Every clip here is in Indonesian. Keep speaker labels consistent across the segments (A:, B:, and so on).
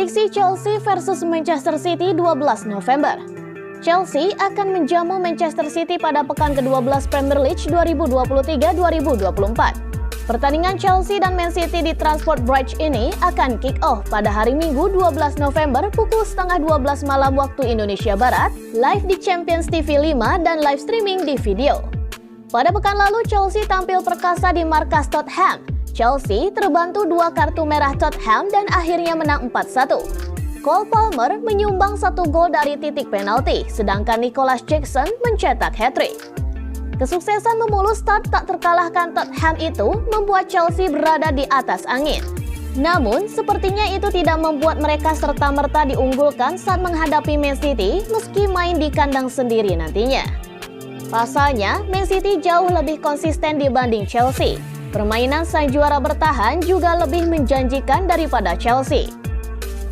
A: Prediksi Chelsea versus Manchester City 12 November. Chelsea akan menjamu Manchester City pada pekan ke-12 Premier League 2023-2024. Pertandingan Chelsea dan Man City di Trafford Bridge ini akan kick off pada hari Minggu 12 November pukul setengah 12 malam waktu Indonesia Barat, live di Champions TV 5 dan live streaming di video. Pada pekan lalu Chelsea tampil perkasa di markas Tottenham. Chelsea terbantu 2 kartu merah Tottenham dan akhirnya menang 4-1. Cole Palmer menyumbang 1 gol dari titik penalti, sedangkan Nicholas Jackson mencetak hat-trick. Kesuksesan memulus start tak terkalahkan Tottenham itu membuat Chelsea berada di atas angin. Namun, sepertinya itu tidak membuat mereka serta-merta diunggulkan saat menghadapi Man City meski main di kandang sendiri nantinya. Pasalnya, Man City jauh lebih konsisten dibanding Chelsea. Permainan sang juara bertahan juga lebih menjanjikan daripada Chelsea.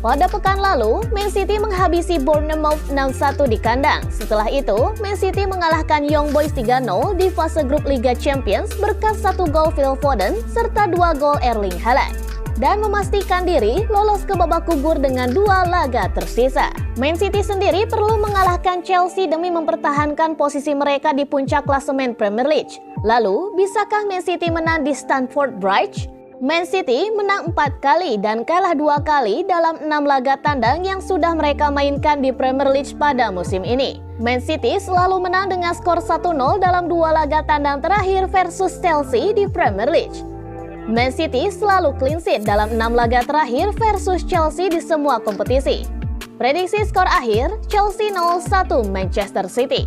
A: Pada pekan lalu, Man City menghabisi Bournemouth 6-1 di kandang. Setelah itu, Man City mengalahkan Young Boys 3-0 di fase grup Liga Champions berkat 1 gol Phil Foden serta 2 gol Erling Haaland, dan memastikan diri lolos ke babak kubur dengan 2 laga tersisa. Man City sendiri perlu mengalahkan Chelsea demi mempertahankan posisi mereka di puncak klasemen Premier League. Lalu, bisakah Man City menang di Stamford Bridge? Man City menang 4 kali dan kalah 2 kali dalam 6 laga tandang yang sudah mereka mainkan di Premier League pada musim ini. Man City selalu menang dengan skor 1-0 dalam 2 laga tandang terakhir versus Chelsea di Premier League. Man City selalu clean sheet dalam 6 laga terakhir versus Chelsea di semua kompetisi. Prediksi skor akhir, Chelsea 0-1 Manchester City.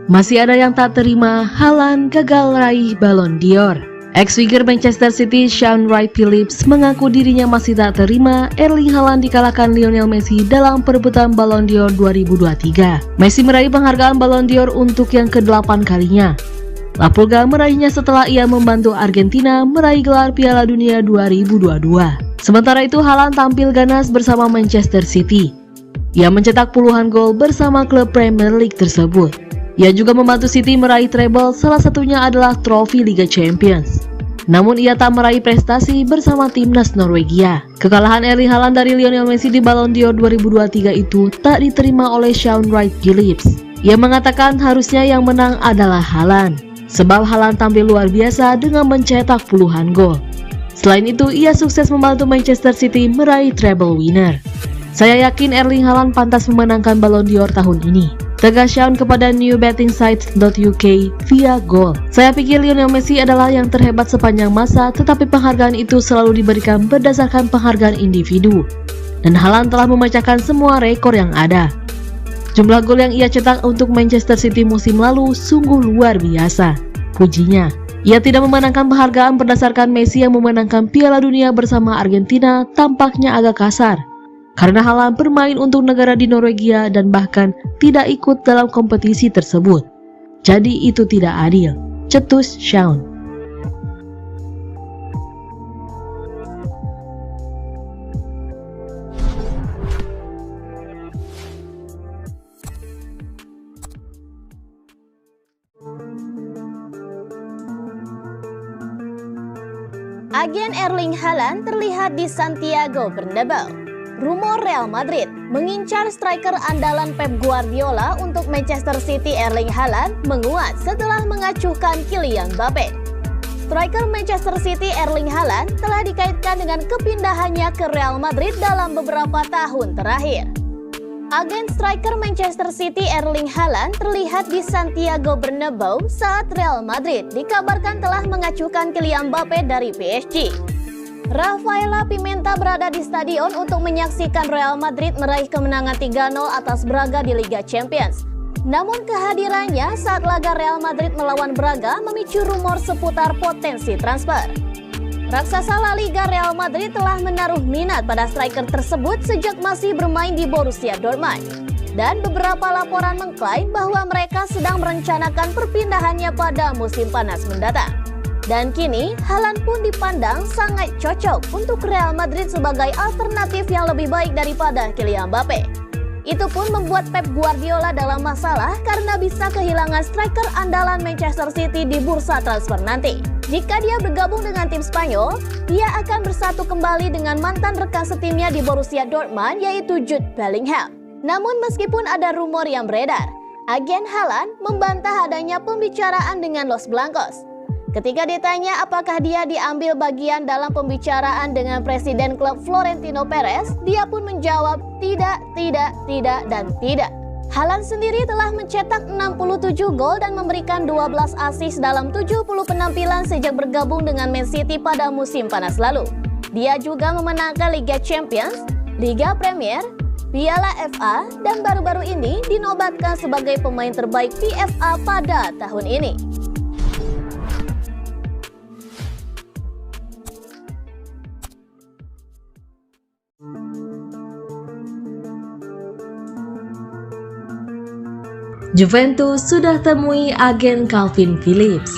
B: Masih ada yang tak terima, Haaland gagal raih Ballon d'Or. Ex-winger Manchester City Sean Wright-Phillips mengaku dirinya masih tak terima Erling Haaland dikalahkan Lionel Messi dalam perebutan Ballon d'Or 2023. Messi meraih penghargaan Ballon d'Or untuk yang ke-8 kalinya. La Pulga meraihnya setelah ia membantu Argentina meraih gelar Piala Dunia 2022. Sementara itu Haaland tampil ganas bersama Manchester City. Ia mencetak puluhan gol bersama klub Premier League tersebut. Ia juga membantu City meraih treble, salah satunya adalah trofi Liga Champions. Namun ia tak meraih prestasi bersama timnas Norwegia. Kekalahan Erling Haaland dari Lionel Messi di Ballon d'Or 2023 itu tak diterima oleh Sean Wright-Phillips. Ia mengatakan harusnya yang menang adalah Haaland, sebab Haaland tampil luar biasa dengan mencetak puluhan gol. Selain itu, ia sukses membantu Manchester City meraih treble winner. Saya yakin Erling Haaland pantas memenangkan Ballon d'Or tahun ini, tegas Sean kepada newbettingsites.uk via Goal. Saya pikir Lionel Messi adalah yang terhebat sepanjang masa, tetapi penghargaan itu selalu diberikan berdasarkan penghargaan individu. Dan Haaland telah memecahkan semua rekor yang ada. Jumlah gol yang ia cetak untuk Manchester City musim lalu sungguh luar biasa, pujinya. Ia tidak memenangkan penghargaan berdasarkan Messi yang memenangkan Piala Dunia bersama Argentina tampaknya agak kasar, karena Haaland bermain untuk negara di Norwegia dan bahkan tidak ikut dalam kompetisi tersebut. Jadi itu tidak adil, cetus Sean.
A: Agen Erling Haaland terlihat di Santiago Bernabeu. Rumor Real Madrid mengincar striker andalan Pep Guardiola untuk Manchester City Erling Haaland menguat setelah mengacuhkan Kylian Mbappe. Striker Manchester City Erling Haaland telah dikaitkan dengan kepindahannya ke Real Madrid dalam beberapa tahun terakhir. Agen striker Manchester City Erling Haaland terlihat di Santiago Bernabeu saat Real Madrid dikabarkan telah mengacuhkan Kylian Mbappe dari PSG. Rafaela Pimenta berada di stadion untuk menyaksikan Real Madrid meraih kemenangan 3-0 atas Braga di Liga Champions. Namun kehadirannya saat laga Real Madrid melawan Braga memicu rumor seputar potensi transfer. Raksasa La Liga Real Madrid telah menaruh minat pada striker tersebut sejak masih bermain di Borussia Dortmund. Dan beberapa laporan mengklaim bahwa mereka sedang merencanakan perpindahannya pada musim panas mendatang. Dan kini, Haaland pun dipandang sangat cocok untuk Real Madrid sebagai alternatif yang lebih baik daripada Kylian Mbappe. Itu pun membuat Pep Guardiola dalam masalah karena bisa kehilangan striker andalan Manchester City di bursa transfer nanti. Jika dia bergabung dengan tim Spanyol, dia akan bersatu kembali dengan mantan rekan setimnya di Borussia Dortmund yaitu Jude Bellingham. Namun meskipun ada rumor yang beredar, agen Haaland membantah adanya pembicaraan dengan Los Blancos. Ketika ditanya apakah dia diambil bagian dalam pembicaraan dengan Presiden klub Florentino Perez, dia pun menjawab tidak, dan tidak. Haaland sendiri telah mencetak 67 gol dan memberikan 12 assist dalam 70 penampilan sejak bergabung dengan Man City pada musim panas lalu. Dia juga memenangkan Liga Champions, Liga Premier, Piala FA, dan baru-baru ini dinobatkan sebagai pemain terbaik PFA pada tahun ini.
B: Juventus sudah temui agen Calvin Phillips.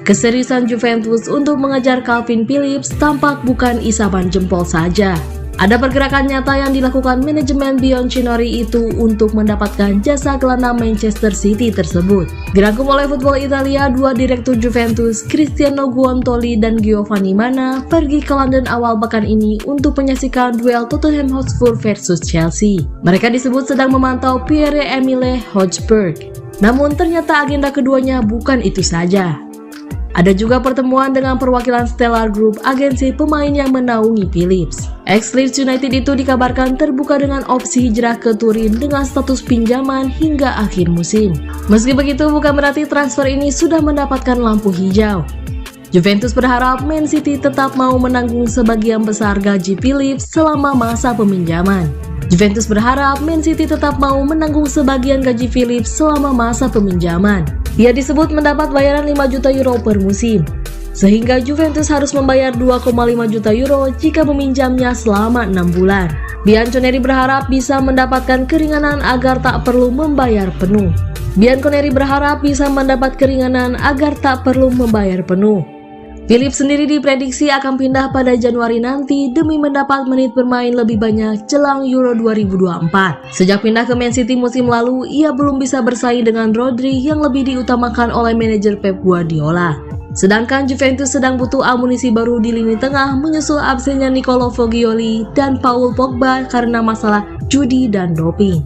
B: Keseriusan Juventus untuk mengejar Calvin Phillips tampak bukan isapan jempol saja. Ada pergerakan nyata yang dilakukan manajemen Bianconeri itu untuk mendapatkan jasa gelandang Manchester City tersebut. Dirangkum oleh Football Italia, dua direktur Juventus, Cristiano Guantoli dan Giovanni Manna, pergi ke London awal pekan ini untuk menyaksikan duel Tottenham Hotspur versus Chelsea. Mereka disebut sedang memantau Pierre-Emile Hojbjerg. Namun ternyata agenda keduanya bukan itu saja. Ada juga pertemuan dengan perwakilan Stellar Group, agensi pemain yang menaungi Phillips. Ex-Leeds United itu dikabarkan terbuka dengan opsi hijrah ke Turin dengan status pinjaman hingga akhir musim. Meski begitu, bukan berarti transfer ini sudah mendapatkan lampu hijau. Juventus berharap Man City tetap mau menanggung sebagian besar gaji Phillips selama masa peminjaman. Juventus berharap Man City tetap mau menanggung sebagian gaji Phillips selama masa peminjaman. Dia disebut mendapat bayaran 5 juta euro per musim, sehingga Juventus harus membayar 2,5 juta euro jika meminjamnya selama 6 bulan. Bianconeri berharap bisa mendapatkan keringanan agar tak perlu membayar penuh. Phillips sendiri diprediksi akan pindah pada Januari nanti demi mendapat menit bermain lebih banyak jelang Euro 2024. Sejak pindah ke Man City musim lalu, ia belum bisa bersaing dengan Rodri yang lebih diutamakan oleh manajer Pep Guardiola. Sedangkan Juventus sedang butuh amunisi baru di lini tengah menyusul absennya Nicolo Fogioli dan Paul Pogba karena masalah judi dan doping.